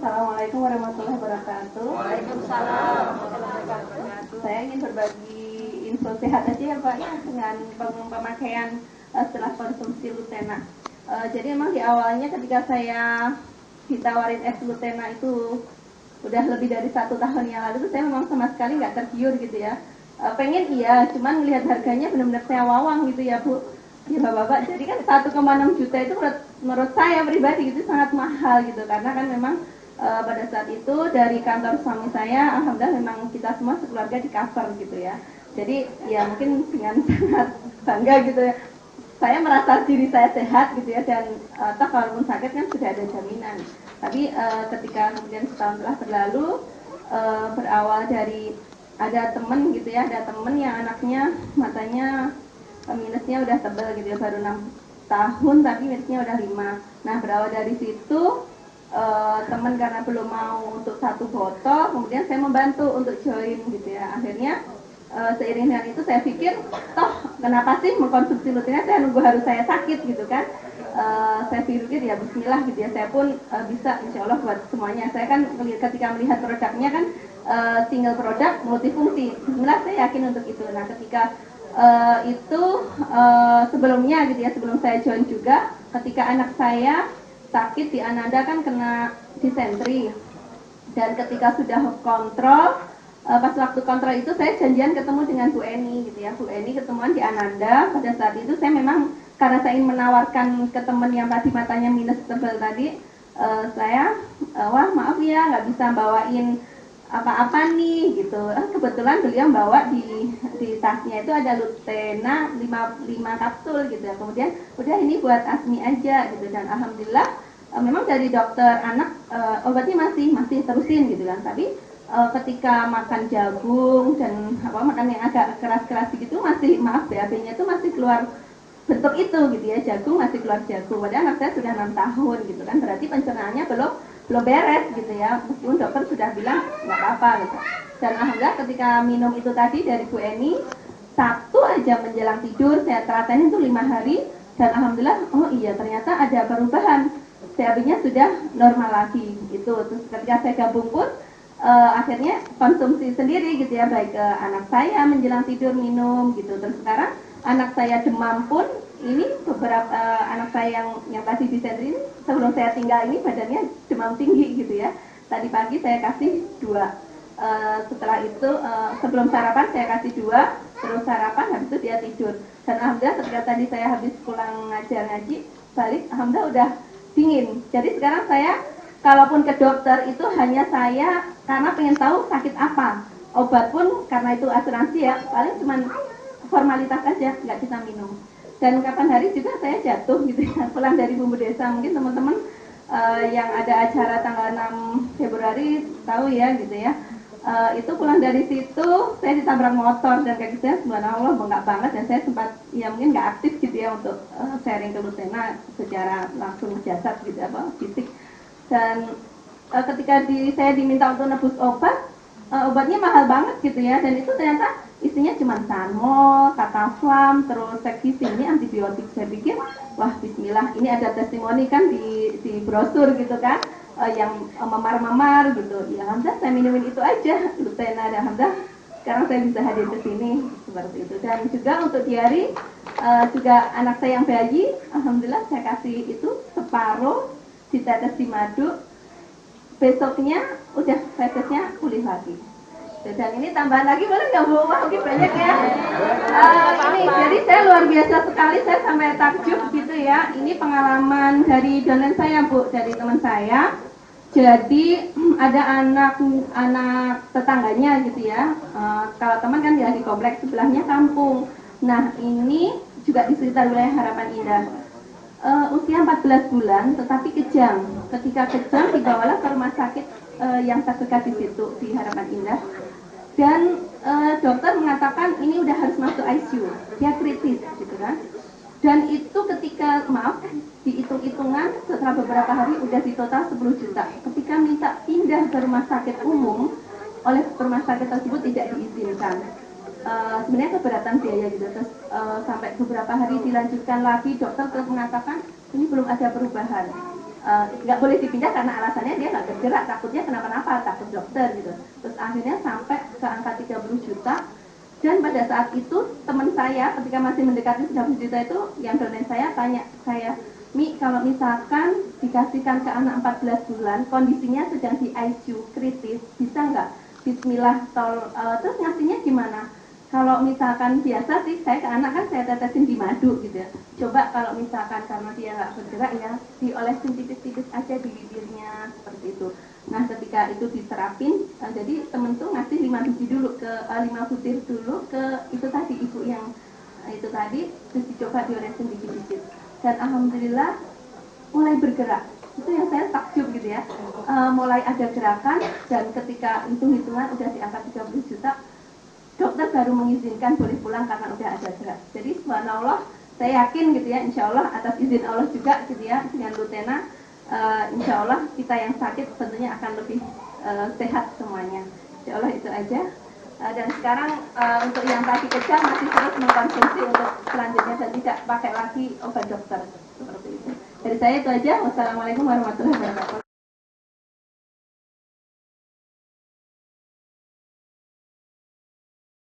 Assalamualaikum warahmatullahi wabarakatuh. Waalaikumsalam warahmatullahi wabarakatuh. Saya ingin berbagi info sehat aja ya Pak ya, dengan pemakaian setelah konsumsi Lutena. Jadi memang di awalnya ketika saya ditawarin es Lutena itu udah lebih dari 1 tahun yang lalu, saya memang sama sekali nggak tergiur gitu ya. Pengen iya, cuman melihat harganya benar-benar saya wawang gitu ya Bu. Ya Bapak-bapak, jadi kan 1,6 juta itu menurut saya pribadi itu sangat mahal gitu, karena kan memang pada saat itu dari kantor suami saya, alhamdulillah memang kita semua sekeluarga di cover gitu ya. Jadi ya mungkin dengan sangat bangga gitu ya, saya merasa diri saya sehat gitu ya, dan toh kalaupun sakit kan sudah ada jaminan. Tapi ketika kemudian setahun telah berlalu, berawal dari ada temen gitu ya, ada temen yang anaknya matanya minusnya udah tebal gitu ya, baru 6 tahun tapi minusnya udah 5. Nah berawal dari situ teman karena belum mau untuk 1 botol, kemudian saya membantu untuk join gitu ya. Akhirnya seiring dengan itu saya pikir, toh kenapa sih mengkonsumsi Lutena, saya nunggu harus saya sakit gitu kan. Saya pikir ya bismillah gitu ya, saya pun bisa insya Allah buat semuanya. Saya kan ketika melihat produknya kan single produk multifungsi, bismillah saya yakin untuk itu. Nah ketika itu sebelumnya gitu ya, sebelum saya join juga, ketika anak saya sakit di Ananda kan kena disentri, dan ketika sudah kontrol, pas waktu kontrol itu saya janjian ketemu dengan Bu Eni gitu ya. Bu Eni ketemuan di Ananda. Pada saat itu saya memang karena saya ingin menawarkan ke teman yang tadi matanya minus tebal tadi, saya wah maaf ya nggak bisa bawain apa-apa nih gitu. Kebetulan beliau bawa di tasnya itu ada Lutena 5 kapsul gitu ya. Kemudian udah ini buat Asmi aja gitu, dan alhamdulillah memang dari dokter anak obatnya masih terusin gitu kan. Tapi ketika makan jagung dan makan yang agak keras-keras gitu masih, maaf BAB-nya itu masih keluar bentuk itu gitu ya, jagung masih keluar jagung. Padahal anak saya sudah 6 tahun gitu kan, berarti pencernaannya belum beres gitu ya, meskipun dokter sudah bilang nggak apa-apa gitu. Dan alhamdulillah ketika minum itu tadi dari Bu Eni, Sabtu aja menjelang tidur saya telaten itu 5 hari, dan alhamdulillah oh iya ternyata ada perubahan, CAB-nya sudah normal lagi gitu. Terus ketika saya gabung pun akhirnya konsumsi sendiri gitu ya, baik ke anak saya menjelang tidur minum gitu. Terus sekarang anak saya demam pun, ini beberapa anak saya yang tadi disentri ini sebelum saya tinggal ini badannya demam tinggi gitu ya. Tadi pagi saya kasih 2, setelah itu sebelum sarapan saya kasih 2, terus sarapan, habis itu dia tidur. Dan alhamdulillah ketika tadi saya habis pulang ngajar ngaji balik, alhamdulillah udah dingin. Jadi sekarang saya kalaupun ke dokter itu hanya saya karena pengen tahu sakit apa. Obat pun karena itu asuransi ya, paling cuma formalitas aja, nggak kita minum. Dan kapan hari juga saya jatuh gitu ya, pulang dari Bumbu Desa. Mungkin teman-teman yang ada acara tanggal 6 Februari tahu ya gitu ya. Itu pulang dari situ saya ditabrak motor, dan kaki saya subhanallah bengkak banget, dan saya sempat ya mungkin nggak aktif gitu ya untuk sharing ke Lutena secara langsung jasad gitu apa fisik. Dan ketika saya diminta untuk nebus obat, obatnya mahal banget gitu ya, dan itu ternyata isinya cuma Sanmol, Kataflam, terus Seksisi, ini antibiotik. Saya pikir wah bismillah, ini ada testimoni kan di brosur gitu kan, yang memar-memar gitu. Ya alhamdulillah saya minumin itu aja Lutena, dan alhamdulillah sekarang saya bisa hadir ke sini seperti itu. Dan juga untuk diari, juga anak saya yang bayi, alhamdulillah saya kasih itu separuh ditetes di madu, besoknya udah fetesnya pulih lagi. Dan ini tambahan lagi boleh nggak Bu? Wah mungkin banyak ya. Ini jadi saya luar biasa sekali, saya sampai takjub gitu ya. Ini pengalaman dari donen saya Bu, dari teman saya. Jadi ada anak tetangganya gitu ya. Kalau teman kan dia di kompleks sebelahnya kampung. Nah ini juga di sekitar wilayah Harapan Indah. Usia 14 bulan tetapi kejang. Ketika kejang dibawalah ke rumah sakit yang terdekat di situ di Harapan Indah, dan dokter mengatakan ini udah harus masuk ICU, dia kritis gitu kan. Dan itu ketika dihitung-hitungan setelah beberapa hari udah di total 10 juta. Ketika minta pindah ke rumah sakit umum, oleh rumah sakit tersebut tidak diizinkan. Sebenarnya keberatan biaya gitu. Terus sampai beberapa hari dilanjutkan lagi, dokter terus mengatakan ini belum ada perubahan. nggak boleh dipindah karena alasannya dia nggak bergerak, takutnya kenapa-napa, takut dokter gitu. Terus akhirnya sampai ke angka 30 juta. Dan pada saat itu teman saya ketika masih mendekati 30 juta itu, yang dosen saya tanya saya, Mi, kalau misalkan dikasihkan ke anak 14 bulan, kondisinya sedang di ICU kritis, bisa nggak? Bismillah, terus ngasihnya gimana? Kalau misalkan biasa sih, saya ke anak kan saya tetesin di madu gitu ya. Coba kalau misalkan karena dia nggak bergerak ya, diolesin tipis-tipis aja di bibirnya, seperti itu. Nah ketika itu diterapin, jadi temen tuh ngasih 5 biji dulu ke 5 butir dulu ke itu tadi ibu yang itu tadi, terus dicoba diolesin dikit-dikit. Dan alhamdulillah mulai bergerak. Itu yang saya takjub gitu ya. Mulai ada gerakan dan ketika hitung-hitungan udah di angka 30 juta, dokter baru mengizinkan boleh pulang karena udah ada gerak. Jadi subhanallah, saya yakin gitu ya, insya Allah atas izin Allah juga gitu ya, dengan Lutena, insya Allah kita yang sakit tentunya akan lebih sehat semuanya. Insya Allah itu aja. Dan sekarang untuk yang tadi kejang masih terus mengkonsumsi untuk selanjutnya dan tidak pakai lagi obat dokter seperti itu. Dari saya itu aja. Wassalamualaikum warahmatullahi wabarakatuh.